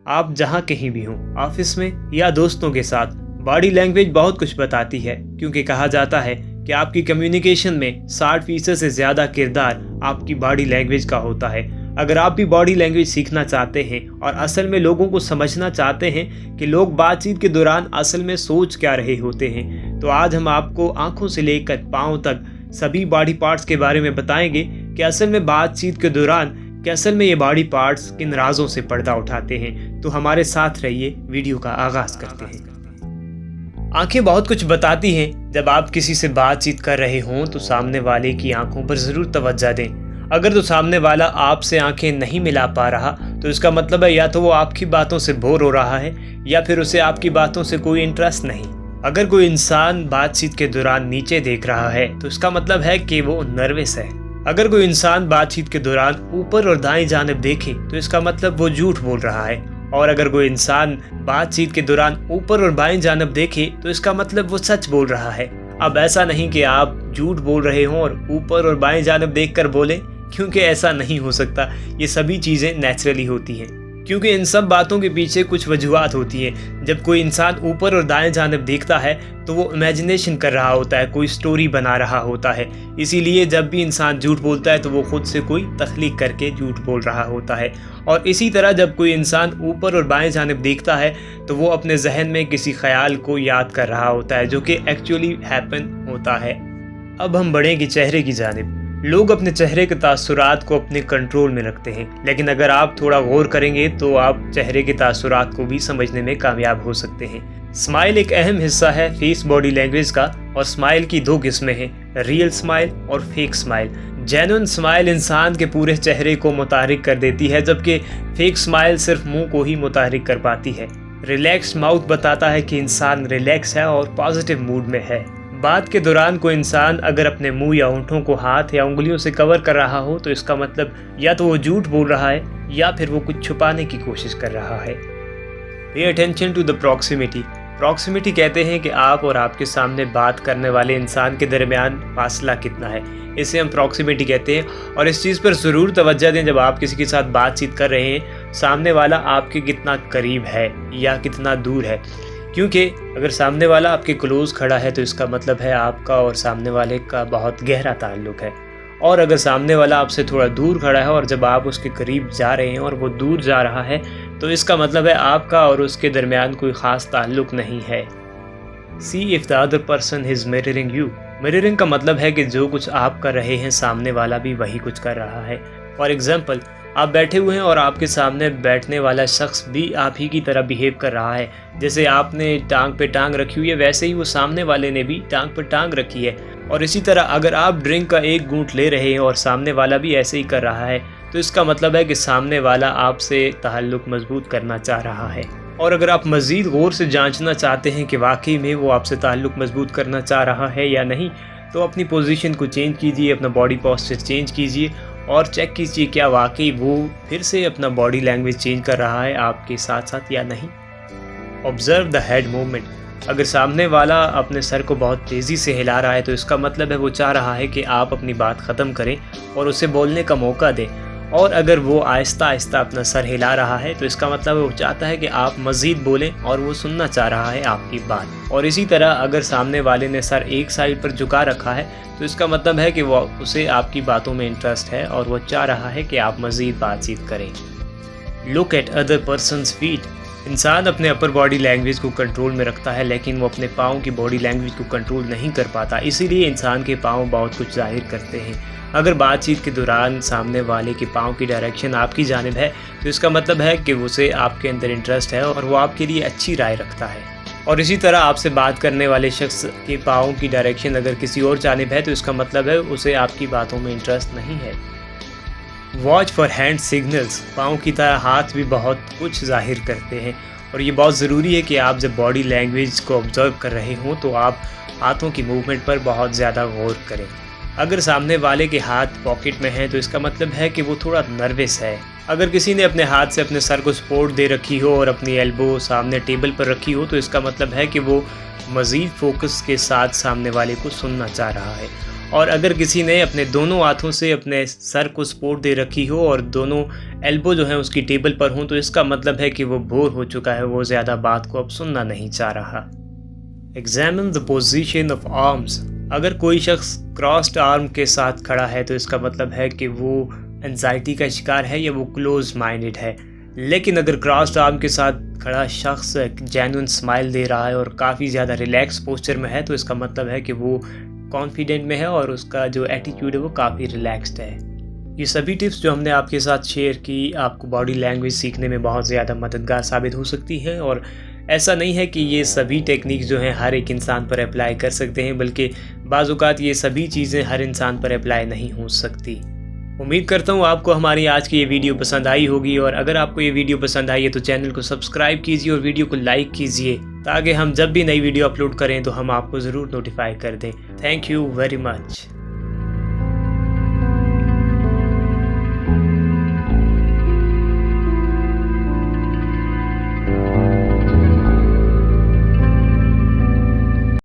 आप जहाँ कहीं भी हों, ऑफिस में या दोस्तों के साथ, बॉडी लैंग्वेज बहुत कुछ बताती है, क्योंकि कहा जाता है कि आपकी कम्युनिकेशन में 60% से ज़्यादा किरदार आपकी बॉडी लैंग्वेज का होता है। अगर आप भी बॉडी लैंग्वेज सीखना चाहते हैं और असल में लोगों को समझना चाहते हैं कि लोग बातचीत के दौरान असल में सोच क्या रहे होते हैं, तो आज हम आपको आंखों से लेकर पाँव तक सभी बॉडी पार्ट्स के बारे में बताएंगे कि असल में बातचीत के दौरान असल में ये बॉडी पार्ट्स किन राजों से पर्दा उठाते हैं। तो हमारे साथ रहिए, वीडियो का आगाज करते हैं। आंखें बहुत कुछ बताती हैं। जब आप किसी से बातचीत कर रहे हों तो सामने वाले की आंखों पर ज़रूर तवज्जो दें। अगर तो सामने वाला आपसे आंखें नहीं मिला पा रहा तो इसका मतलब है या तो वो आपकी बातों से बोर हो रहा है या फिर उसे आपकी बातों से कोई इंटरेस्ट नहीं। अगर कोई इंसान बातचीत के दौरान नीचे देख रहा है तो इसका मतलब है कि वो नर्वस है। अगर कोई इंसान बातचीत के दौरान ऊपर और दाएं जानिब देखे तो इसका मतलब वो झूठ बोल रहा है। और अगर कोई इंसान बातचीत के दौरान ऊपर और बाएं जानिब देखे तो इसका मतलब वो सच बोल रहा है। अब ऐसा नहीं कि आप झूठ बोल रहे हों और ऊपर और बाएं जानिब देखकर बोलें, क्योंकि ऐसा नहीं हो सकता। ये सभी चीज़ें नेचुरली होती हैं, क्योंकि इन सब बातों के पीछे कुछ वजूहात होती हैं। जब कोई इंसान ऊपर और दाएं जानिब देखता है तो वो इमेजिनेशन कर रहा होता है, कोई स्टोरी बना रहा होता है। इसीलिए जब भी इंसान झूठ बोलता है तो वो खुद से कोई तख्लीक करके झूठ बोल रहा होता है। और इसी तरह जब कोई इंसान ऊपर और बाएं जानिब देखता है तो वो अपने जहन में किसी ख्याल को याद कर रहा होता है जो कि एक्चुअली हैपन होता है। अब हम बढ़ेंगे चेहरे की जानिब। लोग अपने चेहरे के तासुरात को अपने कंट्रोल में रखते हैं, लेकिन अगर आप थोड़ा गौर करेंगे तो आप चेहरे के तासुरात को भी समझने में कामयाब हो सकते हैं। स्माइल एक अहम हिस्सा है फेस बॉडी लैंग्वेज का, और स्माइल की दो किस्में हैं, रियल स्माइल और फेक स्माइल। जेन्युइन स्माइल इंसान के पूरे चेहरे को मुतहरिक कर देती है, जबकि फेक स्माइल सिर्फ मुंह को ही मुतहरिक कर पाती है। रिलैक्स माउथ बताता है कि इंसान रिलैक्स है और पॉजिटिव मूड में है। बात के दौरान कोई इंसान अगर अपने मुंह या होंठों को हाथ या उंगलियों से कवर कर रहा हो तो इसका मतलब या तो वो झूठ बोल रहा है या फिर वो कुछ छुपाने की कोशिश कर रहा है। Pay attention to the proximity. Proximity कहते हैं कि आप और आपके सामने बात करने वाले इंसान के दरमियान फासला कितना है, इसे हम प्रॉक्सिमिटी कहते हैं। और इस चीज़ पर ज़रूर तवज्जो दें जब आप किसी के साथ बातचीत कर रहे हैं, सामने वाला आपके कितना करीब है या कितना दूर है। क्योंकि अगर सामने वाला आपके क्लोज खड़ा है तो इसका मतलब है आपका और सामने वाले का बहुत गहरा ताल्लुक़ है। और अगर सामने वाला आपसे थोड़ा दूर खड़ा है और जब आप उसके करीब जा रहे हैं और वो दूर जा रहा है तो इसका मतलब है आपका और उसके दरमियान कोई ख़ास ताल्लुक़ नहीं है। सी if the other person is mirroring you. Mirroring का मतलब है कि जो कुछ आप कर रहे हैं सामने वाला भी वही कुछ कर रहा है। फॉर एग्ज़ाम्पल, आप बैठे हुए हैं और आपके सामने बैठने वाला शख्स भी आप ही की तरह बिहेव कर रहा है। जैसे आपने टांग पे टांग रखी हुई है वैसे ही वो सामने वाले ने भी टांग पे टांग रखी है। और इसी तरह अगर आप ड्रिंक का एक घूंट ले रहे हैं और सामने वाला भी ऐसे ही कर रहा है तो इसका मतलब है कि सामने वाला आपसे ताल्लुक़ मजबूत करना चाह रहा है। और अगर आप मज़ीद गौर से जांचना चाहते हैं कि वाकई में वो आपसे ताल्लुक़ मजबूत करना चाह रहा है या नहीं, तो अपनी पोजीशन को चेंज कीजिए, अपना बॉडी पोस्चर चेंज कीजिए और चेक कीजिए क्या वाकई वो फिर से अपना बॉडी लैंग्वेज चेंज कर रहा है आपके साथ साथ या नहीं। Observe the head movement. अगर सामने वाला अपने सर को बहुत तेज़ी से हिला रहा है तो इसका मतलब है वो चाह रहा है कि आप अपनी बात ख़त्म करें और उसे बोलने का मौका दें। और अगर वो आहिस्ता आहिस्ता अपना सर हिला रहा है तो इसका मतलब वो चाहता है कि आप मज़ीद बोलें और वो सुनना चाह रहा है आपकी बात। और इसी तरह अगर सामने वाले ने सर एक साइड पर झुका रखा है तो इसका मतलब है कि वो उसे आपकी बातों में इंटरेस्ट है और वो चाह रहा है कि आप मज़ीद बातचीत करें। Look at other persons feet. इंसान अपने अपर बॉडी लैंग्वेज को कंट्रोल में रखता है, लेकिन वो अपने पाँव की बॉडी लैंग्वेज को कंट्रोल नहीं कर पाता। इसीलिए इंसान के पाँव बहुत कुछ जाहिर करते हैं। अगर बातचीत के दौरान सामने वाले के पाँव की डायरेक्शन आपकी जानिब है तो इसका मतलब है कि उसे आपके अंदर इंटरेस्ट है और वो आपके लिए अच्छी राय रखता है। और इसी तरह आपसे बात करने वाले शख्स के पाँव की डायरेक्शन अगर किसी और जानिब है तो इसका मतलब है उसे आपकी बातों में इंटरेस्ट नहीं है। Watch for hand signals. पाँव की तरह हाथ भी बहुत कुछ जाहिर करते हैं और ये बहुत ज़रूरी है कि आप जब बॉडी लैंग्वेज को ऑब्ज़र्व कर रहे हों तो आप हाथों की मूवमेंट पर बहुत ज़्यादा गौर करें। अगर सामने वाले के हाथ पॉकेट में हैं तो इसका मतलब है कि वो थोड़ा नर्वस है। अगर किसी ने अपने हाथ से अपने सर को सपोर्ट दे रखी हो और अपनी एल्बो सामने टेबल पर रखी हो तो इसका मतलब है कि वो मज़ीद फोकस के साथ सामने वाले को सुनना चाह रहा है। اور اگر کسی نے اپنے دونوں ہاتھوں سے اپنے سر کو سپورٹ دے رکھی ہو اور دونوں ایلبو جو ہیں اس کی ٹیبل پر ہوں تو اس کا مطلب ہے کہ وہ بور ہو چکا ہے، وہ زیادہ بات کو اب سننا نہیں چاہ رہا۔ Examine the position of arms۔ اگر کوئی شخص کراسڈ آرم کے ساتھ کھڑا ہے تو اس کا مطلب ہے کہ وہ انزائٹی کا شکار ہے یا وہ کلوز مائنڈڈ ہے، لیکن اگر کراسڈ آرم کے ساتھ کھڑا شخص جینوئن اسمائل دے رہا ہے اور کافی زیادہ ریلیکس پوسچر میں ہے تو اس کا مطلب ہے کہ وہ کانفیڈنٹ میں ہے اور اس کا جو ایٹیٹیوڈ ہے وہ کافی ریلیکسڈ ہے۔ یہ سبھی ٹپس جو ہم نے آپ کے ساتھ شیئر کی آپ کو باڈی لینگویج سیکھنے میں بہت زیادہ مددگار ثابت ہو سکتی ہے، اور ایسا نہیں ہے کہ یہ سبھی ٹیکنیکس جو ہیں ہر ایک انسان پر اپلائی کر سکتے ہیں، بلکہ بعض اوقات یہ سبھی چیزیں ہر انسان پر اپلائی نہیں ہو سکتی۔ امید کرتا ہوں آپ کو ہماری آج کی یہ ویڈیو پسند آئی ہوگی، اور اگر آپ کو یہ ویڈیو پسند آئی ہے تو چینل کو سبسکرائب کیجیے اور ویڈیو کو لائک کیجیے تاکہ ہم جب بھی نئی ویڈیو اپلوڈ کریں تو ہم آپ کو ضرور نوٹیفائی کر دیں۔ Thank you very much.